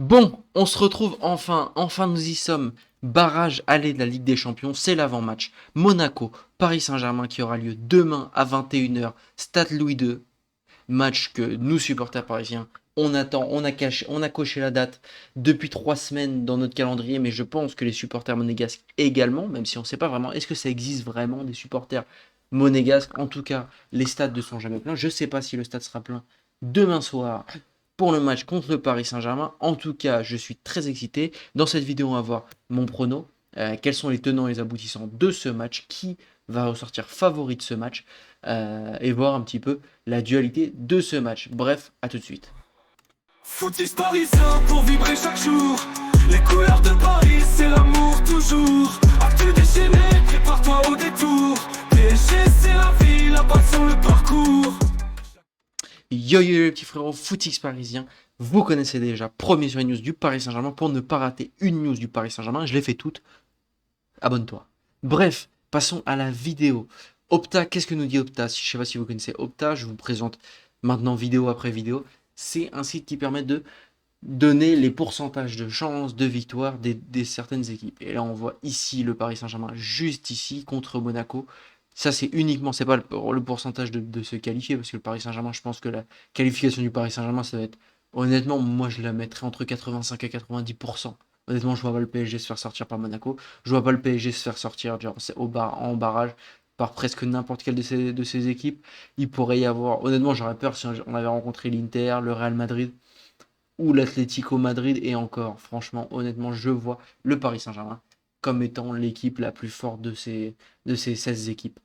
Bon, on se retrouve enfin nous y sommes. Barrage aller de la Ligue des Champions, c'est l'avant-match. Monaco, Paris Saint-Germain qui aura lieu demain à 21 h, Stade Louis II. Match que nous, supporters parisiens, on attend, on a coché la date depuis 3 semaines dans notre calendrier, mais je pense que les supporters monégasques également, même si on ne sait pas vraiment, est-ce que ça existe vraiment des supporters monégasques? En tout cas, les stades ne sont jamais pleins. Je ne sais pas si le stade sera plein demain soir pour le match contre le Paris Saint-Germain. En tout cas, je suis très excité. Dans cette vidéo, on va voir mon prono. Quels sont les tenants et les aboutissants de ce match? Qui va ressortir favori de ce match? Et voir un petit peu la dualité de ce match. Bref, à tout de suite. Footix parisien pour vibrer chaque jour. Les couleurs de Paris, c'est l'amour toujours. Actu déchaîné, prépare-toi au détour. PSG, c'est la vie, la passion, le parcours. Yo yo les petits frérots, Footix parisien, vous connaissez déjà, premier sur les news du Paris Saint-Germain, pour ne pas rater une news du Paris Saint-Germain, je les fais toutes, abonne-toi. Bref, passons à la vidéo. Opta, qu'est-ce que nous dit Opta? Je ne sais pas si vous connaissez Opta, je vous présente maintenant vidéo après vidéo. C'est un site qui permet de donner les pourcentages de chances de victoire des certaines équipes. Et là, on voit ici le Paris Saint-Germain, juste ici, contre Monaco. Ça, c'est uniquement, c'est pas le pourcentage de se qualifier, parce que le Paris Saint-Germain, je pense que la qualification du Paris Saint-Germain, ça va être, honnêtement, moi, je la mettrais entre 85 et 90%. Honnêtement, je vois pas le PSG se faire sortir par Monaco. Je vois pas le PSG se faire sortir genre, en barrage par presque n'importe quelle de ces équipes. Il pourrait y avoir, honnêtement, j'aurais peur si on avait rencontré l'Inter, le Real Madrid ou l'Atlético Madrid, et encore, franchement, honnêtement, je vois le Paris Saint-Germain comme étant l'équipe la plus forte de ces 16 équipes.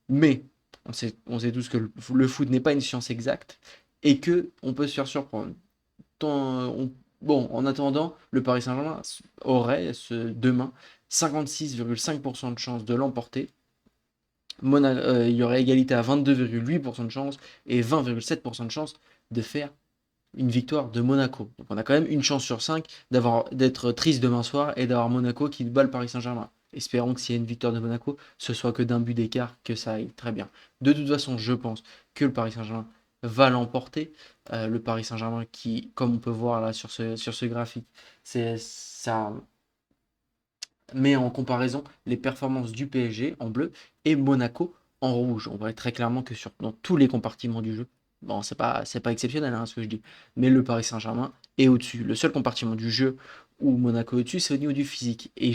Mais on sait tous que le foot n'est pas une science exacte et que on peut se faire surprendre. Bon, en attendant, le Paris Saint-Germain aurait demain 56,5% de chance de l'emporter. Il y aurait égalité à 22,8% de chance et 20,7% de chance de faire une victoire de Monaco. Donc on a quand même une chance sur 5 d'être triste demain soir et d'avoir Monaco qui bat le Paris Saint-Germain. Espérons que s'il y a une victoire de Monaco, ce soit que d'un but d'écart, que ça aille très bien. De toute façon, je pense que le Paris Saint-Germain va l'emporter. Le Paris Saint-Germain qui, comme on peut voir là sur ce graphique, ça met en comparaison les performances du PSG en bleu et Monaco en rouge. On voit très clairement que dans tous les compartiments du jeu, bon, c'est pas exceptionnel hein, ce que je dis, mais le Paris Saint-Germain est au-dessus. Le seul compartiment du jeu où Monaco est au-dessus, c'est au niveau du physique. Et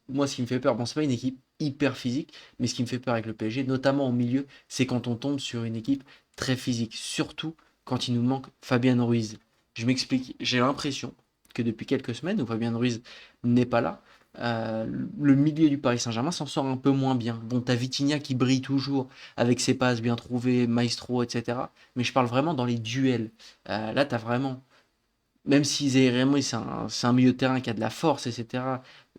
moi, ce qui me fait peur, bon, c'est pas une équipe hyper physique, mais ce qui me fait peur avec le PSG, notamment au milieu, c'est quand on tombe sur une équipe très physique, surtout quand il nous manque Fabien Ruiz. Je m'explique, j'ai l'impression que depuis quelques semaines où Fabien Ruiz n'est pas là, euh, le milieu du Paris Saint-Germain s'en sort un peu moins bien. Bon, t'as Vitinha qui brille toujours avec ses passes bien trouvées, Maestro, etc. Mais je parle vraiment dans les duels. Là, t'as vraiment, même si Zaire Emery, c'est un milieu de terrain qui a de la force, etc.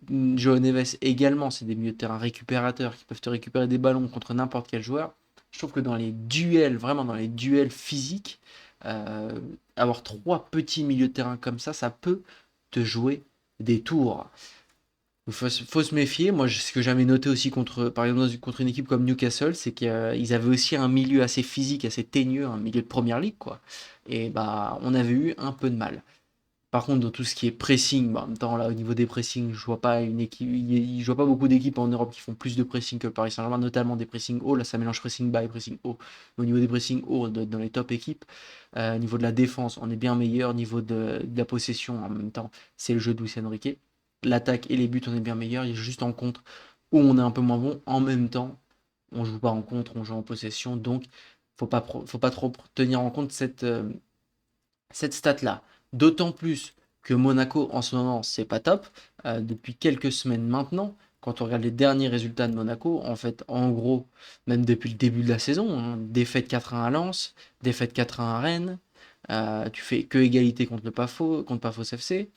Joao Neves également, c'est des milieux de terrain récupérateurs qui peuvent te récupérer des ballons contre n'importe quel joueur. Je trouve que dans les duels, vraiment dans les duels physiques, euh, avoir trois petits milieux de terrain comme ça peut te jouer des tours. Il faut se méfier. Moi, ce que j'avais noté aussi par exemple, contre une équipe comme Newcastle, c'est qu'ils avaient aussi un milieu assez physique, assez teigneux, un milieu de première ligue, quoi. Et bah, on avait eu un peu de mal. Par contre, dans tout ce qui est pressing, bah, en même temps, là, au niveau des pressings, je vois pas une équipe, je vois pas beaucoup d'équipes en Europe qui font plus de pressing que le Paris Saint-Germain, notamment des pressing haut. Là, ça mélange pressing bas et pressing haut. Mais au niveau des pressing haut, on doit être dans les top équipes. Au niveau de la défense, on est bien meilleur. Au niveau de la possession, en même temps, c'est le jeu de Luis Enrique. L'attaque et les buts, on est bien meilleur. Il y a juste en contre où on est un peu moins bon. En même temps, on joue pas en contre, on joue en possession. Donc, faut pas trop tenir en compte cette stat-là. D'autant plus que Monaco, en ce moment, c'est pas top. Depuis quelques semaines maintenant, quand on regarde les derniers résultats de Monaco, en fait, en gros, même depuis le début de la saison, hein, défaite 4-1 à Lens, défaite 4-1 à Rennes, tu fais que égalité contre Pafos FC.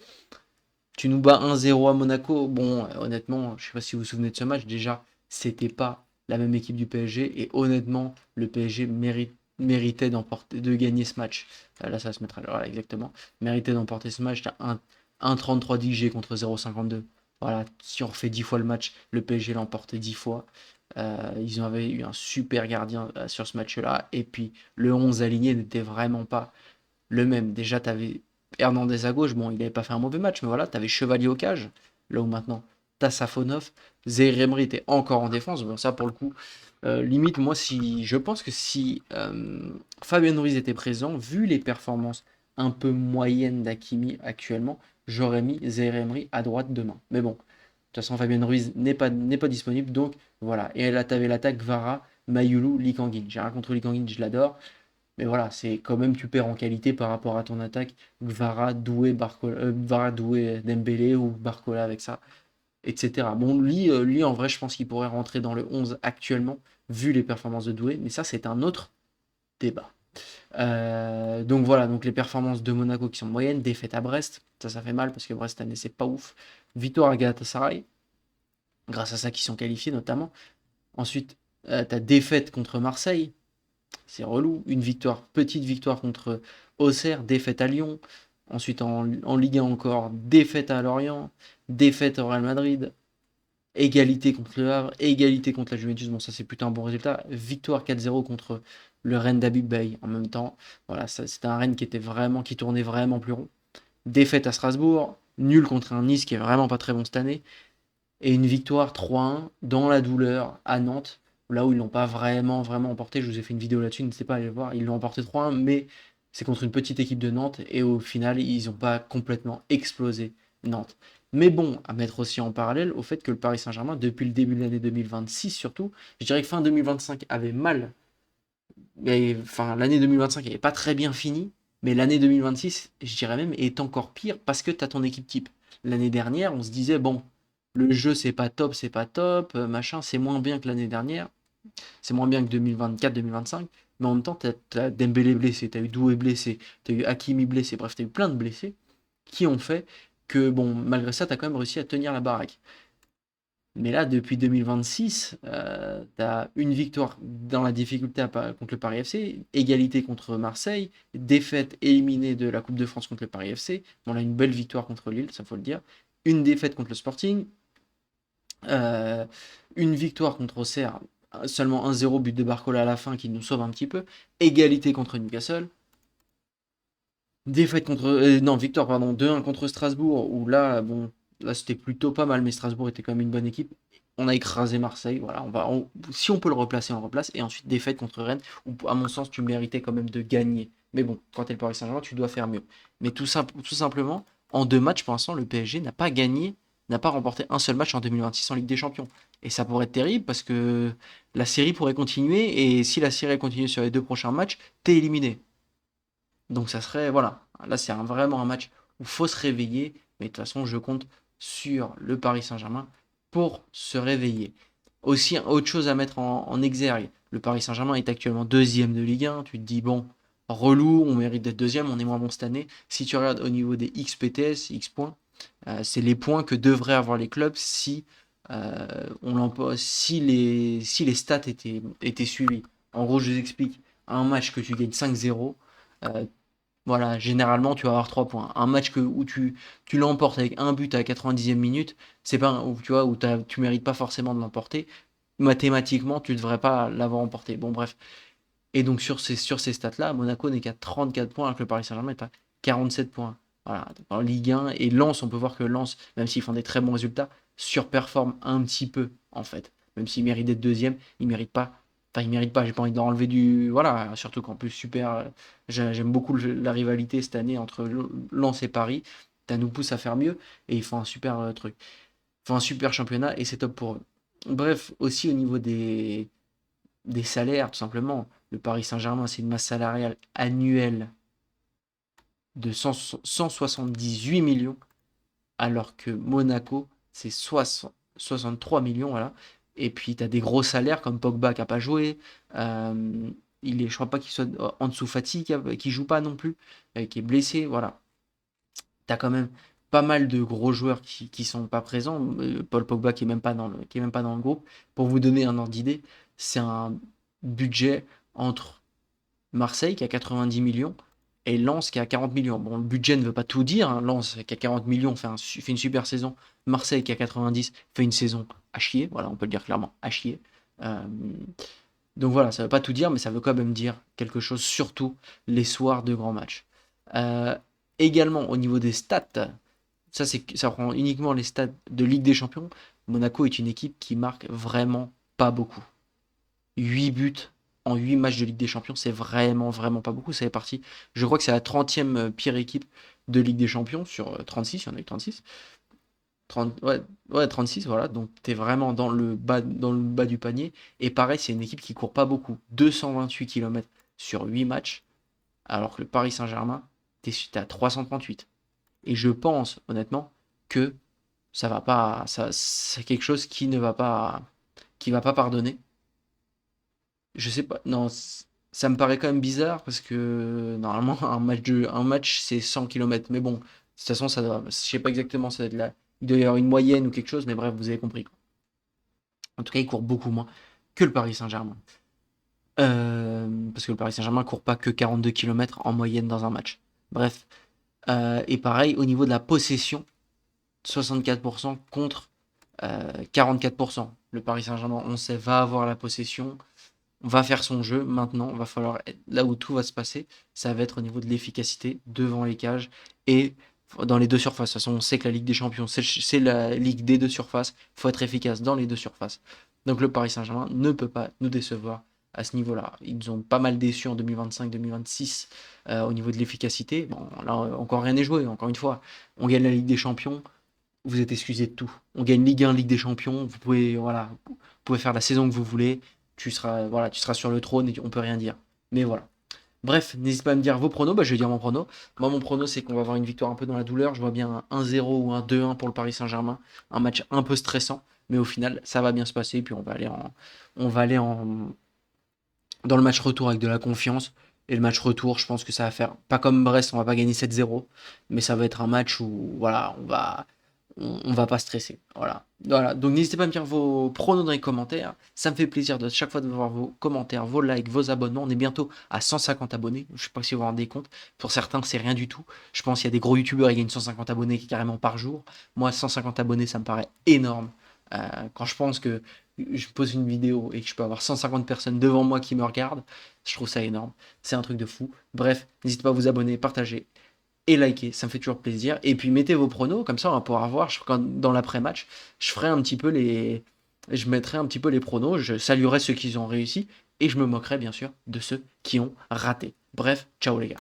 Tu nous bats 1-0 à Monaco. Bon, honnêtement, je sais pas si vous vous souvenez de ce match. Déjà, c'était pas la même équipe du PSG. Et honnêtement, le PSG méritait de gagner ce match. Là, ça va se mettre à l'heure, là, exactement. Méritait d'emporter ce match. T'as 1,33 d'XG contre 0,52. Voilà, si on refait 10 fois le match, le PSG l'a emporté 10 fois. Ils avaient eu un super gardien sur ce match-là. Et puis, le 11 aligné n'était vraiment pas le même. Déjà, tu avais Hernandez à gauche, bon, il n'avait pas fait un mauvais match, mais voilà, t'avais Chevalier au cage, là où maintenant t'as Safonov, Zaïre Emery était encore en défense, bon, ça pour le coup, limite, moi, si je pense que si Fabien Ruiz était présent, vu les performances un peu moyennes d'Hakimi actuellement, j'aurais mis Zaïre Emery à droite demain. Mais bon, de toute façon, Fabien Ruiz n'est pas disponible, donc voilà. Et là, t'avais l'attaque Vara, Mayulu, Lee Kangin. J'ai rien contre Lee Kangin, je l'adore. Mais voilà, c'est quand même tu perds en qualité par rapport à ton attaque. Vara, Doué, Dembélé ou Barcola avec ça, etc. Bon, lui, en vrai, je pense qu'il pourrait rentrer dans le 11 actuellement, vu les performances de Doué, mais ça, c'est un autre débat. Donc voilà, donc les performances de Monaco qui sont moyennes, défaite à Brest, ça fait mal parce que Brest cette année c'est pas ouf. Victoire à Galatasaray, grâce à ça qu'ils sont qualifiés notamment. Ensuite, ta défaite contre Marseille, c'est relou. Une victoire, petite victoire contre Auxerre, défaite à Lyon. Ensuite, en Ligue 1 encore, défaite à Lorient, défaite au Real Madrid, égalité contre le Havre, égalité contre la Juventus. Bon, ça, c'est plutôt un bon résultat. Victoire 4-0 contre le Rennes d'Habib Bey en même temps. Voilà, c'était un Rennes qui tournait vraiment plus rond. Défaite à Strasbourg, nul contre un Nice qui est vraiment pas très bon cette année. Et une victoire 3-1 dans la douleur à Nantes, là où ils l'ont pas vraiment emporté. Je vous ai fait une vidéo là-dessus, n'hésitez pas à aller le voir. Ils l'ont emporté 3-1, mais c'est contre une petite équipe de Nantes et au final, ils n'ont pas complètement explosé Nantes. Mais bon, à mettre aussi en parallèle au fait que le Paris Saint-Germain, depuis le début de l'année 2026 surtout, je dirais que fin 2025 avait mal. Mais, enfin, l'année 2025 n'avait pas très bien fini, mais l'année 2026, je dirais même, est encore pire parce que tu as ton équipe type. L'année dernière, on se disait, bon, le jeu c'est pas top, machin, c'est moins bien que l'année dernière, c'est moins bien que 2024-2025, mais en même temps, t'as Dembélé blessé, t'as eu Doué blessé, t'as eu Hakimi blessé, bref, t'as eu plein de blessés qui ont fait que, bon, malgré ça, t'as quand même réussi à tenir la baraque. Mais là, depuis 2026, tu as une victoire dans la difficulté contre le Paris FC, égalité contre Marseille, défaite éliminée de la Coupe de France contre le Paris FC. Bon, là, une belle victoire contre Lille, ça faut le dire. Une défaite contre le Sporting, euh, une victoire contre Auxerre, seulement 1-0, but de Barcola à la fin qui nous sauve un petit peu. Égalité contre Newcastle. Défaite contre. Non, victoire, pardon, 2-1 contre Strasbourg, où là, bon, là c'était plutôt pas mal, mais Strasbourg était quand même une bonne équipe. On a écrasé Marseille, voilà, si on peut le replacer, on le replace. Et ensuite, défaite contre Rennes, où à mon sens, tu méritais quand même de gagner. Mais bon, quand t'es le Paris Saint-Germain, tu dois faire mieux. Mais tout simplement, en 2 matchs, pour l'instant, le PSG n'a pas gagné, n'a pas remporté un seul match en 2026 en Ligue des Champions. Et ça pourrait être terrible parce que la série pourrait continuer, et si la série continue sur les 2 prochains matchs, t'es éliminé. Donc ça serait, voilà, là c'est vraiment un match où il faut se réveiller, mais de toute façon je compte sur le Paris Saint-Germain pour se réveiller. Aussi, autre chose à mettre en exergue, le Paris Saint-Germain est actuellement deuxième de Ligue 1, tu te dis bon, relou, on mérite d'être deuxième, on est moins bon cette année. Si tu regardes au niveau des XPTS, X points, c'est les points que devraient avoir les clubs si, si les stats étaient suivis. En gros, je vous explique, un match que tu gagnes 5-0, euh, voilà, généralement, tu vas avoir 3 points. Un match où tu l'emportes avec un but à la 90e minute, c'est pas où tu vois, tu mérites pas forcément de l'emporter. Mathématiquement, tu devrais pas l'avoir emporté. Bon, bref. Et donc, sur ces stats-là, Monaco n'est qu'à 34 points, alors que le Paris Saint-Germain est à 47 points. Voilà, en Ligue 1. Et Lens, on peut voir que Lens, même s'ils font des très bons résultats, surperforme un petit peu, en fait. Même s'ils méritent d'être deuxième, ils méritent pas. Enfin, ils méritent pas, j'ai pas envie de leur enlever du. Voilà, surtout qu'en plus, super. J'aime beaucoup la rivalité cette année entre Lens et Paris. Ça nous pousse à faire mieux et ils font un super truc. Ils font un super championnat et c'est top pour eux. Bref, aussi au niveau des salaires, tout simplement. Le Paris Saint-Germain, c'est une masse salariale annuelle de 178 millions, alors que Monaco, c'est 63 millions, voilà. Et puis, tu as des gros salaires comme Pogba qui n'a pas joué. Je crois pas qu'il soit en dessous Fati qui joue pas non plus, qui est blessé, voilà. Tu as quand même pas mal de gros joueurs qui sont pas présents. Paul Pogba qui est même pas dans le groupe. Pour vous donner un ordre d'idée, c'est un budget entre Marseille qui a 90 millions et Lens qui a 40 millions. Bon, le budget ne veut pas tout dire, hein. Lens qui a 40 millions fait une super saison. Marseille qui a 90 fait une saison à chier. Voilà, on peut le dire clairement, à chier. Euh, donc voilà, ça ne veut pas tout dire, mais ça veut quand même dire quelque chose, surtout les soirs de grands matchs. Euh, Également, au niveau des stats, ça prend uniquement les stats de Ligue des Champions. Monaco est une équipe qui marque vraiment pas beaucoup. 8 buts en 8 matchs de Ligue des Champions, c'est vraiment, vraiment pas beaucoup. Ça fait partie, je crois que c'est la 30e pire équipe de Ligue des Champions sur 36, il y en a eu 36. 30, ouais, ouais, 36, voilà. Donc, tu es vraiment dans le bas du panier. Et pareil, c'est une équipe qui court pas beaucoup. 228 km sur 8 matchs, alors que le Paris Saint-Germain, tu es à 338. Et je pense, honnêtement, que ça va pas. C'est quelque chose qui va pas pardonner. Je sais pas. Non, ça me paraît quand même bizarre parce que normalement, un match c'est 100 km. Mais bon, de toute façon, ça doit. Je sais pas exactement, ça doit être là. Il doit y avoir une moyenne ou quelque chose, mais bref, vous avez compris, quoi. En tout cas, il court beaucoup moins que le Paris Saint-Germain. Parce que le Paris Saint-Germain court pas que 42 km en moyenne dans un match. Bref. Et pareil, au niveau de la possession, 64% contre 44%. Le Paris Saint-Germain, on sait, va avoir la possession, va faire son jeu. Maintenant, va falloir être là où tout va se passer. Ça va être au niveau de l'efficacité devant les cages et dans les deux surfaces. De toute façon, on sait que la Ligue des Champions, c'est la Ligue des deux surfaces. Il faut être efficace dans les deux surfaces. Donc le Paris Saint-Germain ne peut pas nous décevoir à ce niveau-là. Ils ont pas mal déçus en 2025-2026 au niveau de l'efficacité. Bon, là, encore rien n'est joué. Encore une fois, on gagne la Ligue des Champions. Vous êtes excusé de tout. On gagne Ligue 1, Ligue des Champions. Vous pouvez, voilà, vous pouvez faire la saison que vous voulez. Tu seras sur le trône et on peut rien dire. Mais voilà. Bref, n'hésitez pas à me dire vos pronos. Bah, je vais dire mon prono. Moi, mon prono, c'est qu'on va avoir une victoire un peu dans la douleur. Je vois bien un 1-0 ou un 2-1 pour le Paris Saint-Germain. Un match un peu stressant. Mais au final, ça va bien se passer. Puis on va aller dans le match retour avec de la confiance. Et le match retour, je pense que ça va faire, pas comme Brest, on va pas gagner 7-0, mais ça va être un match où, voilà, on va pas stresser. Voilà. Voilà. Donc n'hésitez pas à me dire vos pronos dans les commentaires. Ça me fait plaisir de chaque fois de voir vos commentaires, vos likes, vos abonnements. On est bientôt à 150 abonnés. Je sais pas si vous vous rendez compte. Pour certains, c'est rien du tout. Je pense qu'il y a des gros youtubeurs qui gagnent 150 abonnés carrément par jour. Moi, 150 abonnés, ça me paraît énorme. Quand je pense que je pose une vidéo et que je peux avoir 150 personnes devant moi qui me regardent, je trouve ça énorme. C'est un truc de fou. Bref, n'hésitez pas à vous abonner, partager et liker, ça me fait toujours plaisir. Et puis mettez vos pronos, comme ça on va pouvoir voir. Dans l'après-match, je mettrai un petit peu les pronos, je saluerai ceux qui ont réussi et je me moquerai bien sûr de ceux qui ont raté. Bref, ciao les gars.